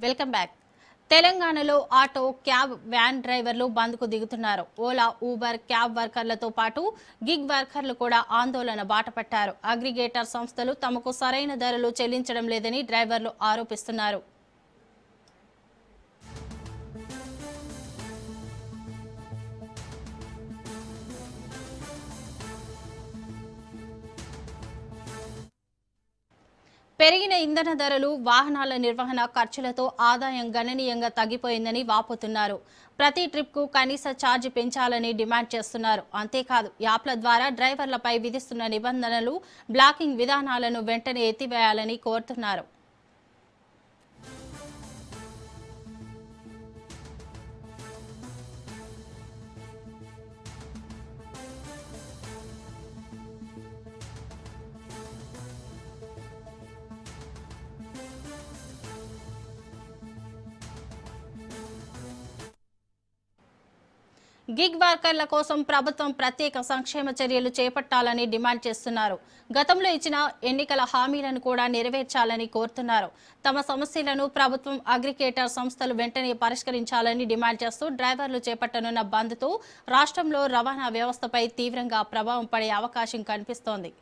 Welcome back. తెలంగాణలో auto, cab, van డ్రైవర్లు బంద్కు దిగుతున్నారు. ఓలా, ఊబర్, క్యాబ్ వర్కర్లతో పాటు గిగ్ వర్కర్లు కూడా ఆందోళన బాటపట్టారు. అగ్రిగేటర్ సంస్థలు తమకు సరైన ధరలు చెల్లించడం లేదని డ్రైవర్లు ఆరోపిస్తున్నారు. పెరిగిన ఇంధన ధరలు, వాహనాల నిర్వహణ ఖర్చులతో ఆదాయం గణనీయంగా తగ్గిపోయిందని వాపోతున్నారు. ప్రతి ట్రిప్కు కనీస ఛార్జ్ పెంచాలని డిమాండ్ చేస్తున్నారు. అంతేకాదు, యాప్ల ద్వారా డ్రైవర్లపై విధిస్తున్న నిబంధనలు, బ్లాకింగ్ విధానాలను వెంటనే ఎత్తివేయాలని కోరుతున్నారు. గిగ్ వర్కర్ల కోసం ప్రభుత్వం ప్రత్యేక సంక్షేమ చర్యలు చేపట్టాలని డిమాండ్ చేస్తున్నారు. గతంలో ఇచ్చిన ఎన్నికల హామీలను కూడా నెరవేర్చాలని కోరుతున్నారు. తమ సమస్యలను ప్రభుత్వం, అగ్రిగేటర్ సంస్థలు వెంటనే పరిష్కరించాలని డిమాండ్ చేస్తూ డ్రైవర్లు చేపట్టనున్న బంద్తో రాష్ట్రంలో రవాణా వ్యవస్థపై తీవ్రంగా ప్రభావం పడే అవకాశం కనిపిస్తోంది.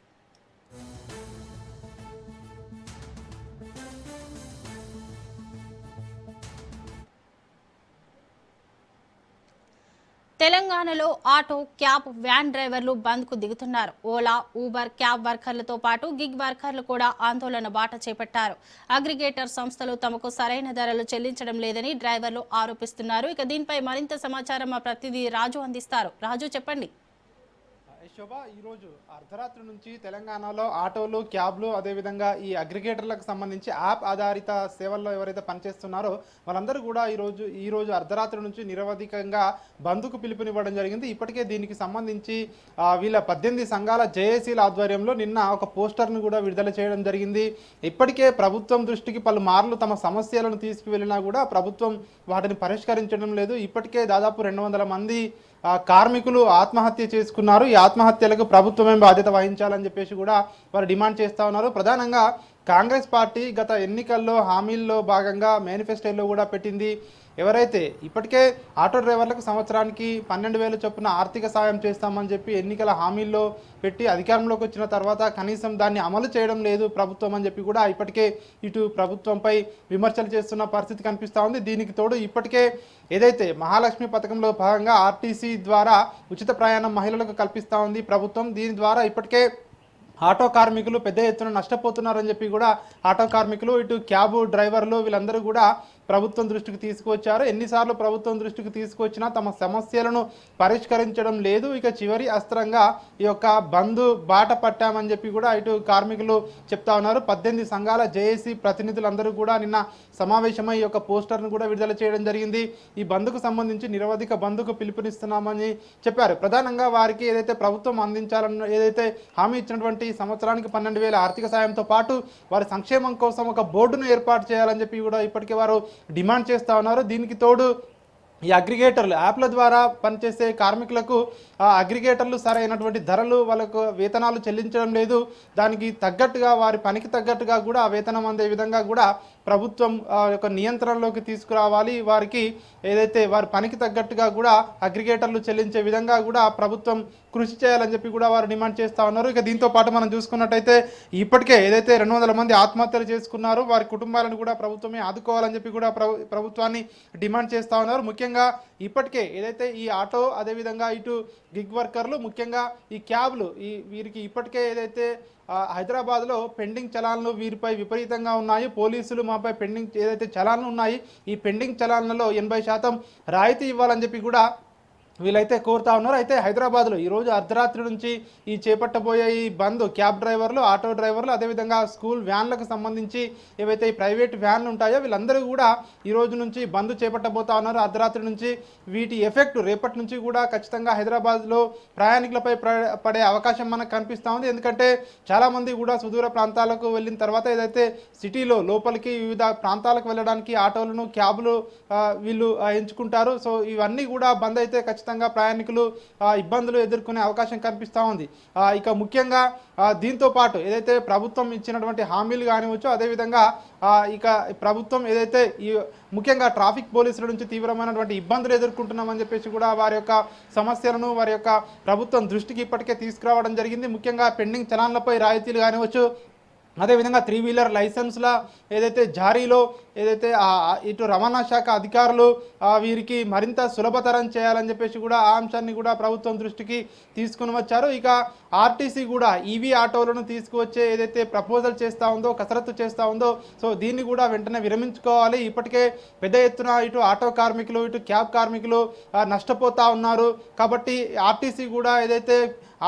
తెలంగాణలో ఆటో, క్యాబ్, వ్యాన్ డ్రైవర్లు బంద్కు దిగుతున్నారు. ఓలా, ఊబర్, క్యాబ్ వర్కర్లతో పాటు గిగ్ వర్కర్లు కూడా ఆందోళన బాట చేపట్టారు. అగ్రిగేటర్ సంస్థలు తమకు సరైన ధరలు చెల్లించడం లేదని డ్రైవర్లు ఆరోపిస్తున్నారు. ఇక దీనిపై మరింత సమాచారం మా ప్రతినిధి రాజు అందిస్తారు. రాజు, చెప్పండి. శోభ, ఈరోజు అర్ధరాత్రి నుంచి తెలంగాణలో ఆటోలు, క్యాబ్లు, అదేవిధంగా ఈ అగ్రిగేటర్లకు సంబంధించి యాప్ ఆధారిత సేవల్లో ఎవరైతే పనిచేస్తున్నారో వాళ్ళందరూ కూడా ఈరోజు అర్ధరాత్రి నుంచి నిరవధికంగా బంద్కు పిలుపునివ్వడం జరిగింది. ఇప్పటికే దీనికి సంబంధించి వీళ్ళ 18 సంఘాల జేఏసీల ఆధ్వర్యంలో నిన్న ఒక పోస్టర్ను కూడా విడుదల చేయడం జరిగింది. ఇప్పటికే ప్రభుత్వం దృష్టికి పలుమార్లు తమ సమస్యలను తీసుకువెళ్ళినా కూడా ప్రభుత్వం వాటిని పరిష్కరించడం లేదు. ఇప్పటికే దాదాపు 200 మంది కార్మికులు ఆత్మహత్య చేసుకున్నారు. ఈ ఆత్మహత్యలకు ప్రభుత్వమే బాధ్యత వహించాలని చెప్పేసి కూడా వారు డిమాండ్ చేస్తూ ఉన్నారు. ప్రధానంగా కాంగ్రెస్ పార్టీ గత ఎన్నికల్లో హామీల్లో భాగంగా మేనిఫెస్టోలో కూడా పెట్టింది. ఎవరైతే ఇప్పటికే ఆటో డ్రైవర్లకు సంవత్సరానికి 12,000 చొప్పున ఆర్థిక సాయం చేస్తామని చెప్పి ఎన్నికల హామీల్లో పెట్టి అధికారంలోకి వచ్చిన తర్వాత కనీసం దాన్ని అమలు చేయడం లేదు ప్రభుత్వం అని చెప్పి కూడా ఇప్పటికే ఇటు ప్రభుత్వంపై విమర్శలు చేస్తున్న పరిస్థితి కనిపిస్తూ ఉంది. దీనికి తోడు ఇప్పటికే ఏదైతే మహాలక్ష్మి పథకంలో భాగంగా ఆర్టీసీ ద్వారా ఉచిత ప్రయాణం మహిళలకు కల్పిస్తూ ఉంది ప్రభుత్వం. దీని ద్వారా ఇప్పటికే ఆటో కార్మికులు పెద్ద ఎత్తున నష్టపోతున్నారని చెప్పి కూడా ఆటో కార్మికులు, ఇటు క్యాబ్ డ్రైవర్లు వీళ్ళందరూ కూడా ప్రభుత్వం దృష్టికి తీసుకువచ్చారు. ఎన్నిసార్లు ప్రభుత్వం దృష్టికి తీసుకొచ్చినా తమ సమస్యలను పరిష్కరించడం లేదు. ఇక చివరి అస్త్రంగా ఈ యొక్క బంద్ బాట పట్టామని చెప్పి కూడా ఇటు కార్మికులు చెప్తా ఉన్నారు. 18 సంఘాల జేఏసీ ప్రతినిధులందరూ కూడా నిన్న సమావేశమై ఈ యొక్క పోస్టర్ను కూడా విడుదల చేయడం జరిగింది. ఈ బంద్కు సంబంధించి నిరవధిక బంద్కు పిలుపునిస్తున్నామని చెప్పారు. ప్రధానంగా వారికి ఏదైతే ప్రభుత్వం అందించాలన్న ఏదైతే హామీ ఇచ్చినటువంటి సంవత్సరానికి 12,000 ఆర్థిక సాయంతో పాటు వారి సంక్షేమం కోసం ఒక బోర్డును ఏర్పాటు చేయాలని చెప్పి కూడా ఇప్పటికే వారు డిమాండ్ చేస్తూ ఉన్నారు. దీనికి తోడు ఈ అగ్రిగేటర్లు యాప్ల ద్వారా పనిచేసే కార్మికులకు అగ్రిగేటర్లు సరైనటువంటి ధరలు, వాళ్ళకు వేతనాలు చెల్లించడం లేదు. దానికి తగ్గట్టుగా వారి పనికి తగ్గట్టుగా కూడా ఆ వేతనం అందే విధంగా కూడా ప్రభుత్వం యొక్క నియంత్రణలోకి తీసుకురావాలి. వారికి ఏదైతే వారి పనికి తగ్గట్టుగా కూడా అగ్రిగేటర్లు చెల్లించే విధంగా కూడా ప్రభుత్వం కృషి చేయాలని చెప్పి కూడా వారు డిమాండ్ చేస్తూ ఉన్నారు. ఇక దీంతో పాటు మనం చూసుకున్నట్టయితే ఇప్పటికే ఏదైతే 200 మంది ఆత్మహత్యలు చేసుకున్నారో వారి కుటుంబాలను కూడా ప్రభుత్వమే ఆదుకోవాలని చెప్పి కూడా ప్రభుత్వాన్ని డిమాండ్ చేస్తూ ఉన్నారు. ముఖ్యంగా ఇప్పటికే ఏదైతే ఈ ఆటో, అదేవిధంగా ఇటు గిగ్ వర్కర్లు, ముఖ్యంగా ఈ క్యాబ్లు, వీరికి ఇప్పటికే ఏదైతే హైదరాబాద్లో పెండింగ్ చలాన్లు వీరిపై విపరీతంగా ఉన్నాయి. పోలీసులు మాపై పెండింగ్ ఏదైతే చలాన్లు ఉన్నాయి, ఈ పెండింగ్ చలాన్లలో 80% రాయితీ ఇవ్వాలని చెప్పి కూడా వీళ్ళైతే కోరుతా ఉన్నారు. అయితే హైదరాబాద్లో ఈరోజు అర్ధరాత్రి నుంచి ఈ చేపట్టబోయే ఈ బంద్ క్యాబ్ డ్రైవర్లు, ఆటో డ్రైవర్లు, అదేవిధంగా స్కూల్ వ్యాన్లకు సంబంధించి ఏవైతే ఈ ప్రైవేట్ వ్యాన్లు ఉంటాయో వీళ్ళందరూ కూడా ఈరోజు నుంచి బంద్ చేపట్టబోతా ఉన్నారు అర్ధరాత్రి నుంచి. వీటి ఎఫెక్ట్ రేపటి నుంచి కూడా ఖచ్చితంగా హైదరాబాద్లో ప్రయాణికులపై పడే అవకాశం మనకు కనిపిస్తూ ఉంది. ఎందుకంటే చాలామంది కూడా సుదూర ప్రాంతాలకు వెళ్ళిన తర్వాత ఏదైతే సిటీలో లోపలికి వివిధ ప్రాంతాలకు వెళ్ళడానికి ఆటోలను, క్యాబ్లు వీళ్ళు ఎంచుకుంటారు. సో ఇవన్నీ కూడా బంద్ అయితే ఖచ్చితంగా ఖచ్చితంగా ప్రయాణికులు ఇబ్బందులు ఎదుర్కొనే అవకాశం కనిపిస్తూ ఉంది. ఇక ముఖ్యంగా దీంతో పాటు ఏదైతే ప్రభుత్వం ఇచ్చినటువంటి హామీలు కానివచ్చు, అదేవిధంగా ఇక ప్రభుత్వం ఏదైతే ఈ ముఖ్యంగా ట్రాఫిక్ పోలీసుల నుంచి తీవ్రమైనటువంటి ఇబ్బందులు ఎదుర్కొంటున్నామని చెప్పేసి కూడా వారి యొక్క సమస్యలను వారి యొక్క ప్రభుత్వం దృష్టికి ఇప్పటికే తీసుకురావడం జరిగింది. ముఖ్యంగా పెండింగ్ చలాన్లపై రాయితీలు కానివచ్చు, అదేవిధంగా 3 వీలర్ లైసెన్స్ల ఏదైతే జారీలో ఏదైతే ఇటు రవాణా శాఖ అధికారులు వీరికి మరింత సులభతరం చేయాలని చెప్పేసి కూడా ఆ అంశాన్ని కూడా ప్రభుత్వం దృష్టికి తీసుకుని వచ్చారు. ఇక ఆర్టీసీ కూడా ఈవీ ఆటోలను తీసుకువచ్చే ఏదైతే ప్రపోజల్ చేస్తూ ఉందో, కసరత్తు చేస్తూ ఉందో, సో దీన్ని కూడా వెంటనే విరమించుకోవాలి. ఇప్పటికే పెద్ద ఎత్తున ఇటు ఆటో కార్మికులు, ఇటు క్యాబ్ కార్మికులు నష్టపోతూ ఉన్నారు. కాబట్టి ఆర్టీసీ కూడా ఏదైతే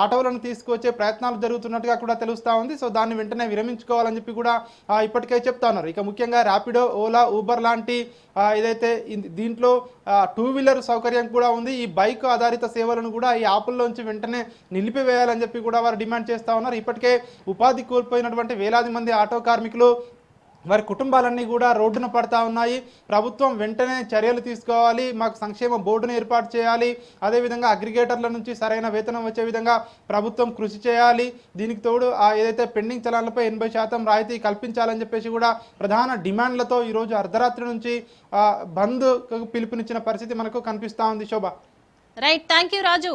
ఆటోలను తీసుకువచ్చే ప్రయత్నాలు జరుగుతున్నట్టుగా కూడా తెలుస్తూ ఉంది. సో దాన్ని వెంటనే విరమించుకోవాలని చెప్పి కూడా ఇప్పటికే చెప్తా ఉన్నారు. ఇక ముఖ్యంగా ర్యాపిడో, ఓలా, ఊబర్ లాంటి ఏదైతే దీంట్లో 2 వీలర్ సౌకర్యం కూడా ఉంది. ఈ బైక్ ఆధారిత సేవలను కూడా ఈ యాప్ల్లోంచి వెంటనే నిలిపివేయాలని చెప్పి కూడా వారు డిమాండ్ చేస్తూ ఉన్నారు. ఇప్పటికే ఉపాధి కోల్పోయినటువంటి వేలాది మంది ఆటో కార్మికులు, వారి కుటుంబాలన్నీ కూడా రోడ్డున పడతా ఉన్నాయి. ప్రభుత్వం వెంటనే చర్యలు తీసుకోవాలి, మాకు సంక్షేమ బోర్డును ఏర్పాటు చేయాలి, అదేవిధంగా అగ్రిగేటర్ల నుంచి సరైన వేతనం వచ్చే విధంగా ప్రభుత్వం కృషి చేయాలి. దీనికి తోడు ఏదైతే పెండింగ్ చలాన్లపై 80% రాయితీ కల్పించాలని చెప్పేసి కూడా ప్రధాన డిమాండ్లతో ఈరోజు అర్ధరాత్రి నుంచి బంద్ పిలుపునిచ్చిన పరిస్థితి మనకు కనిపిస్తూ ఉంది. Shobha. Right, thank you Raju.